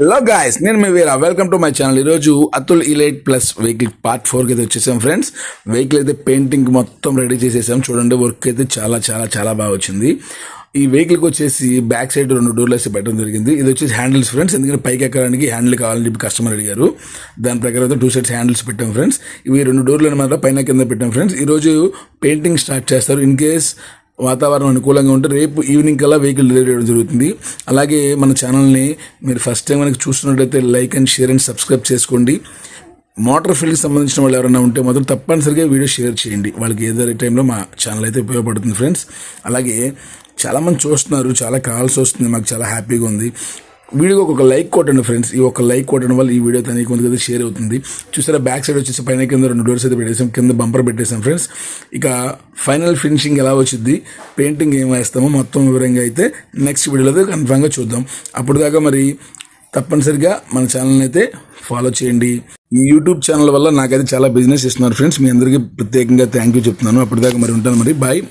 Hello guys, నేను మీ Veera. Welcome to my channel. ఈరోజు Atul elite plus vehicle part 4కి అయితే వచ్చేసాం ఫ్రెండ్స్. వెహికల్ అయితే పెయింటింగ్ మొత్తం రెడీ చేసేసాం. చూడండి, వర్క్ అయితే చాలా చాలా చాలా బాగా వచ్చింది. ఈ వెహికల్కి వచ్చేసి బ్యాక్ సైడ్ 2 డోర్లు వేసి పెట్టడం జరిగింది. ఇది వచ్చేసి హ్యాండిల్స్ ఫ్రెండ్స్, ఎందుకంటే పైకి ఎక్కడానికి హ్యాండిల్ కావాలని చెప్పి కస్టమర్ అడిగారు. దాని ప్రకారం అయితే 2 సైడ్స్ హ్యాండిల్స్ పెట్టాం ఫ్రెండ్స్. ఇవి 2 డోర్లు అనమాట, పైన కింద పెట్టాం ఫ్రెండ్స్. ఈరోజు పెయింటింగ్ స్టార్ట్ చేస్తారు. ఇన్ కేస్ వాతావరణం అనుకూలంగా ఉంటే రేపు ఈవినింగ్ కల్లా వెహికల్ డెలివరీ చేయడం జరుగుతుంది. అలాగే మన ఛానల్ని మీరు ఫస్ట్ టైం మనకి చూస్తున్నట్టయితే like and share and subscribe చేసుకోండి. మోటార్ ఫీల్డ్కి సంబంధించిన వాళ్ళు ఎవరైనా ఉంటే మాత్రం తప్పనిసరిగా వీడియో షేర్ చేయండి. వాళ్ళకి ఏదో టైంలో మా ఛానల్ అయితే ఉపయోగపడుతుంది ఫ్రెండ్స్. అలాగే చాలామంది చూస్తున్నారు, చాలా కాల్స్ వస్తుంది, మాకు చాలా హ్యాపీగా ఉంది. వీడియోకి ఒక లైక్ కొట్టండి ఫ్రెండ్స్. ఈ ఒక లైక్ కొట్టడం వల్ల ఈ వీడియో తనకి కొంతగా షేర్ అవుతుంది. చూసారా, బ్యాక్ సైడ్ వచ్చేసి పైన కింద 2 డోర్స్ అయితే పెట్టేసాం, కింద బంపర్ పెట్టేసాం ఫ్రెండ్స్. ఇక ఫైనల్ ఫినిషింగ్ ఎలా వచ్చింది, పెయింటింగ్ ఏం వేస్తామో మొత్తం వివరంగా అయితే నెక్స్ట్ వీడియోలో అయితే కన్ఫామ్గా చూద్దాం. అప్పుడు దాకా మరి తప్పనిసరిగా మన ఛానల్ని అయితే ఫాలో చేయండి. ఈ యూట్యూబ్ ఛానల్ వల్ల నాకైతే చాలా బిజినెస్ ఇస్తున్నారు ఫ్రెండ్స్. మీ అందరికీ ప్రత్యేకంగా థ్యాంక్ యూ చెప్తున్నాను. అప్పటిదాకా మరి ఉంటాను, మరి బాయ్.